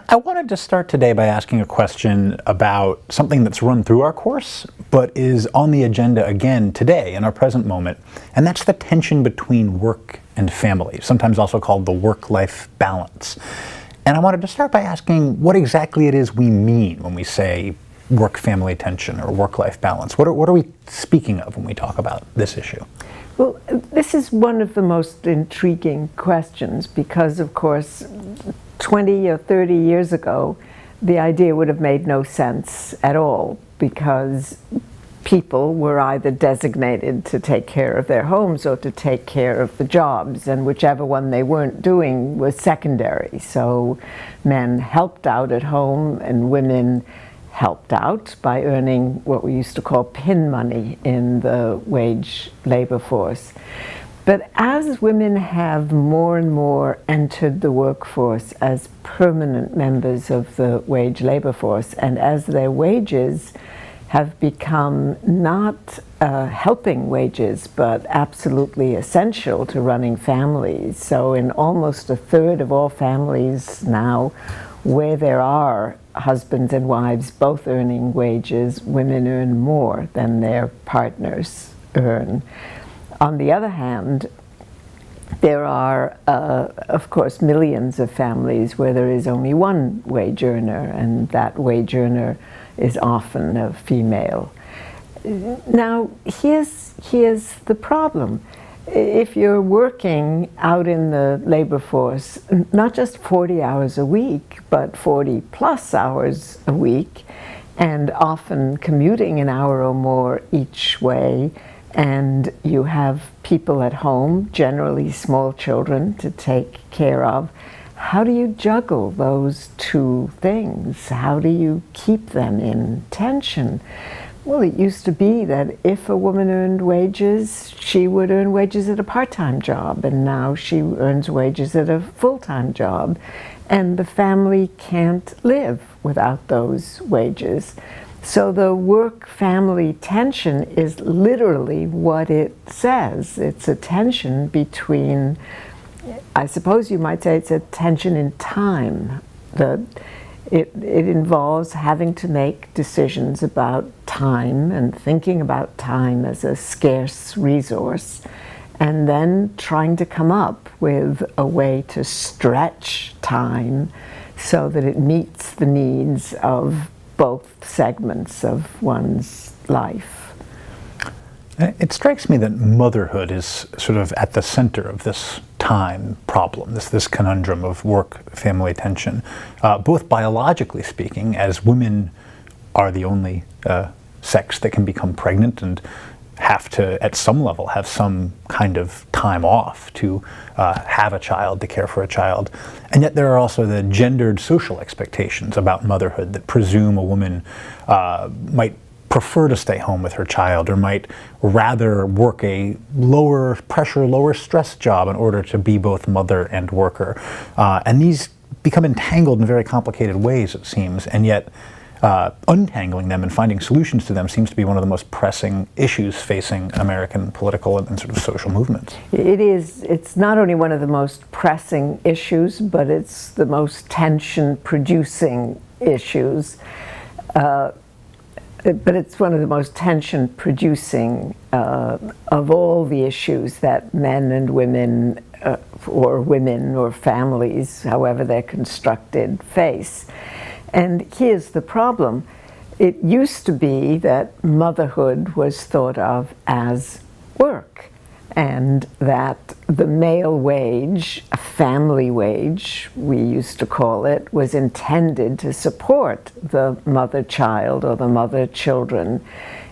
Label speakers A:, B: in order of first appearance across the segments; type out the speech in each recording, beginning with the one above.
A: I wanted to start today by asking a question about something that's run through our course, but is on the agenda again today in our present moment, and that's the tension between work and family, sometimes also called the work-life balance. And I wanted to start by asking what exactly it is we mean when we say work-family tension or work-life balance. What are we speaking of when we talk about this issue?
B: Well, this is one of the most intriguing questions because, of course, 20 or 30 years ago, the idea would have made no sense at all because people were either designated to take care of their homes or to take care of the jobs, and whichever one they weren't doing was secondary. So men helped out at home and women helped out by earning what we used to call pin money in the wage labor force. But as women have more and more entered the workforce as permanent members of the wage labor force, and as their wages have become not helping wages, but absolutely essential to running families. So in almost a third of all families now, where there are husbands and wives both earning wages, women earn more than their partners earn. On the other hand, there are, of course, millions of families where there is only one wage earner, and that wage earner is often a female. Now, here's the problem. If you're working out in the labor force, not just 40 hours a week, but 40 plus hours a week, and often commuting an hour or more each way, and you have people at home, generally small children, to take care of, how do you juggle those two things? How do you keep them in tension? Well, it used to be that if a woman earned wages, she would earn wages at a part-time job, and now she earns wages at a full-time job. And the family can't live without those wages. So the work-family tension is literally what it says. It's a tension between, I suppose you might say it's a tension in time. It involves having to make decisions about time and thinking about time as a scarce resource, and then trying to come up with a way to stretch time so that it meets the needs of both segments of one's life.
A: It strikes me that motherhood is sort of at the center of this time problem, this conundrum of work-family tension, both biologically speaking, as women are the only sex that can become pregnant and have to, at some level, have some kind of time off to have a child, to care for a child. And yet there are also the gendered social expectations about motherhood that presume a woman might prefer to stay home with her child, or might rather work a lower pressure, lower stress job in order to be both mother and worker. And these become entangled in very complicated ways, it seems, and yet untangling them and finding solutions to them seems to be one of the most pressing issues facing American political and sort of social movements.
B: It is. It's not only one of the most pressing issues, but it's the most tension-producing issues. But it's one of the most tension-producing of all the issues that men and women, or families, however they're constructed, face. And here's the problem. It used to be that motherhood was thought of as work, and that the male wage, a family wage, we used to call it, was intended to support the mother-child or the mother-children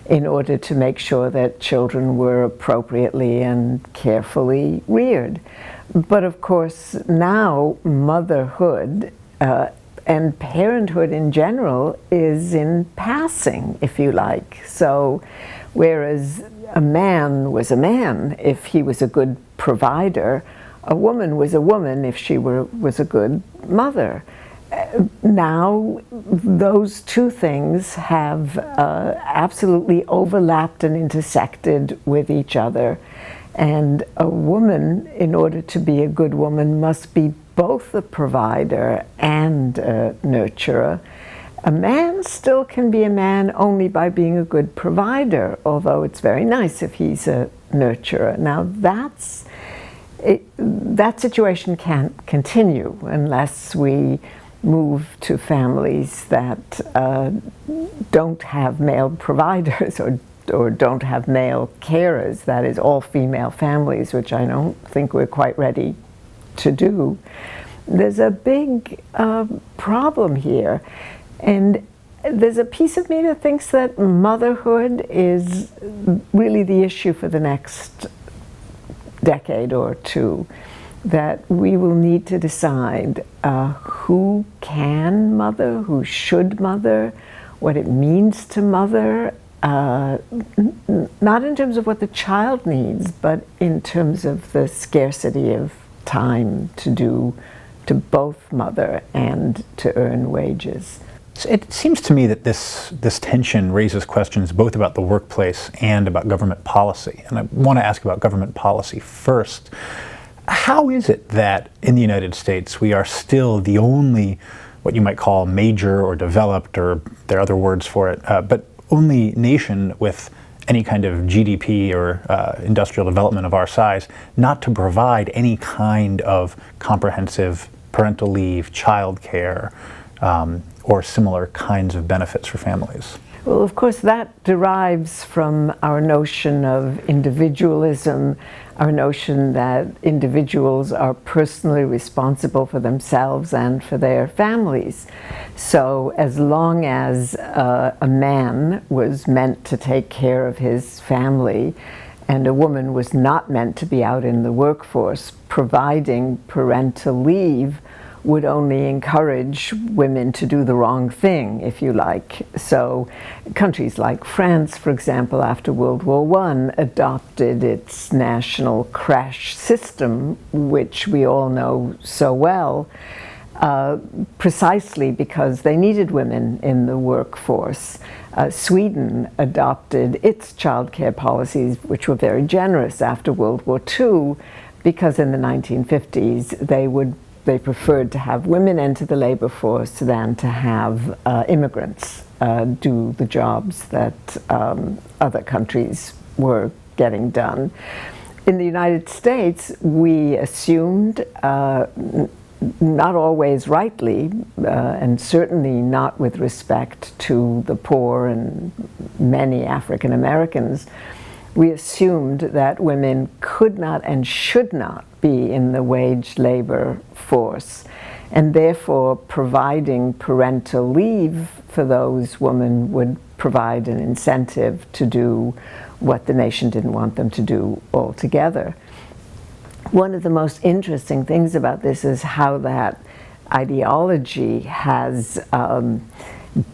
B: in order to make sure that children were appropriately and carefully reared. But of course, now motherhood and parenthood in general is in passing, if you like. So whereas a man was a man if he was a good provider, a woman was a woman if she was a good mother. Now those two things have absolutely overlapped and intersected with each other. And a woman, in order to be a good woman, must be both a provider and a nurturer. A man still can be a man only by being a good provider, although it's very nice if he's a nurturer. Now that situation can't continue unless we move to families that don't have male providers or don't have male carers, that is, all female families, which I don't think we're quite ready to do. There's a big problem here. And there's a piece of me that thinks that motherhood is really the issue for the next decade or two, that we will need to decide who can mother, who should mother, what it means to mother, not in terms of what the child needs, but in terms of the scarcity of time to both mother and to earn wages.
A: It seems to me that this tension raises questions both about the workplace and about government policy. And I want to ask about government policy first. How is it that in the United States we are still the only, what you might call major or developed, or there are other words for it, but only nation with any kind of GDP or industrial development of our size not to provide any kind of comprehensive parental leave, child care, or similar kinds of benefits for families?
B: Well, of course, that derives from our notion of individualism, our notion that individuals are personally responsible for themselves and for their families. So as long as a man was meant to take care of his family and a woman was not meant to be out in the workforce, providing parental leave would only encourage women to do the wrong thing, if you like. So countries like France, for example, after World War I, adopted its national crash system, which we all know so well, precisely because they needed women in the workforce. Sweden adopted its childcare policies, which were very generous after World War II, because in the 1950s they preferred to have women enter the labor force than to have immigrants do the jobs that other countries were getting done. In the United States, we assumed, not always rightly, and certainly not with respect to the poor and many African Americans, we assumed that women could not and should not be in the wage labor force, and therefore providing parental leave for those women would provide an incentive to do what the nation didn't want them to do altogether. One of the most interesting things about this is how that ideology has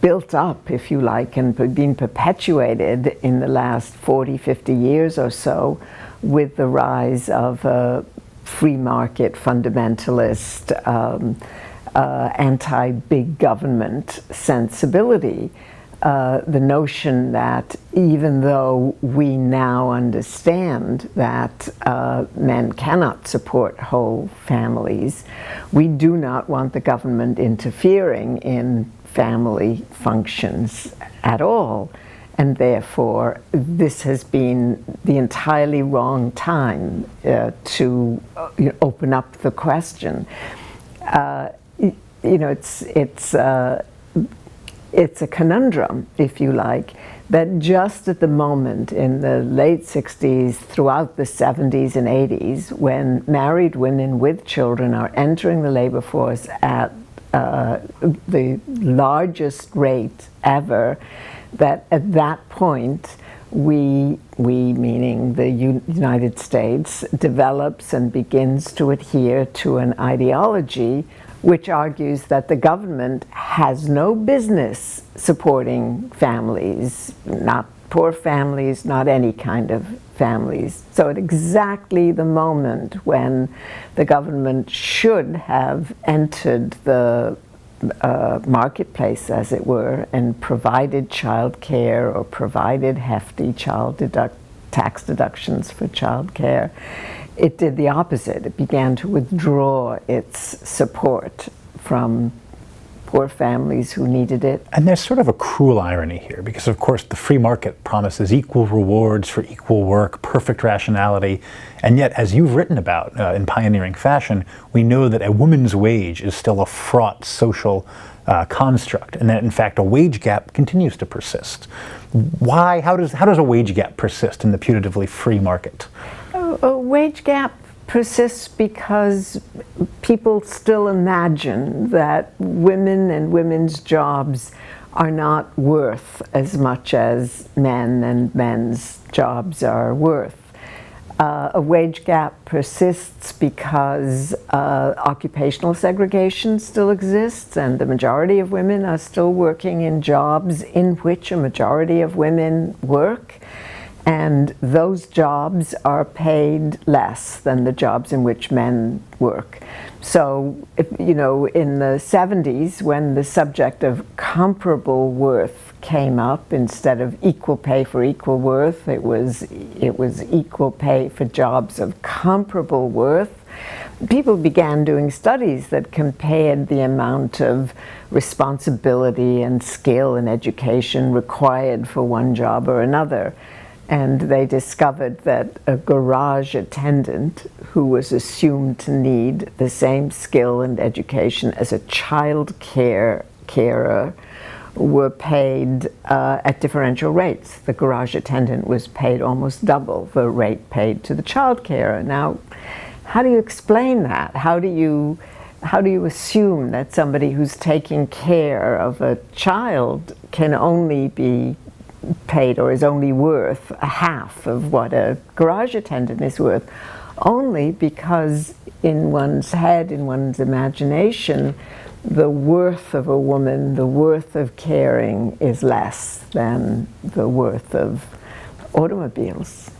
B: built up, if you like, and been perpetuated in the last 40, 50 years or so with the rise of a free market fundamentalist, anti-big government sensibility. The notion that even though we now understand that men cannot support whole families, we do not want the government interfering in family functions at all. And therefore, this has been the entirely wrong time to open up the question. It's a conundrum, if you like, that just at the moment in the late 60s, throughout the 70s and 80s, when married women with children are entering the labor force at the largest rate ever, that at that point we meaning the United States, develops and begins to adhere to an ideology which argues that the government has no business supporting families, not poor families, not any kind of families. So at exactly the moment when the government should have entered the marketplace, as it were, and provided child care or provided hefty child tax deductions for childcare. It did the opposite. It began to withdraw its support from poor families who needed it.
A: And there's sort of a cruel irony here, because of course the free market promises equal rewards for equal work, perfect rationality, and yet, as you've written about in pioneering fashion, we know that a woman's wage is still a fraught social construct, and that in fact a wage gap continues to persist. Why? How does a wage gap persist in the putatively free market?
B: A wage gap persists because people still imagine that women and women's jobs are not worth as much as men and men's jobs are worth. A wage gap persists because occupational segregation still exists, and the majority of women are still working in jobs in which a majority of women work. And those jobs are paid less than the jobs in which men work. So, in the 70s, when the subject of comparable worth came up, instead of equal pay for equal worth, it was equal pay for jobs of comparable worth. People began doing studies that compared the amount of responsibility and skill and education required for one job or another. And they discovered that a garage attendant who was assumed to need the same skill and education as a child carer were paid at differential rates. The garage attendant was paid almost double the rate paid to the child carer. Now, how do you explain that? How do you assume that somebody who's taking care of a child can only be paid, or is only worth a half of what a garage attendant is worth? Only because in one's head, in one's imagination, the worth of a woman, the worth of caring, is less than the worth of automobiles.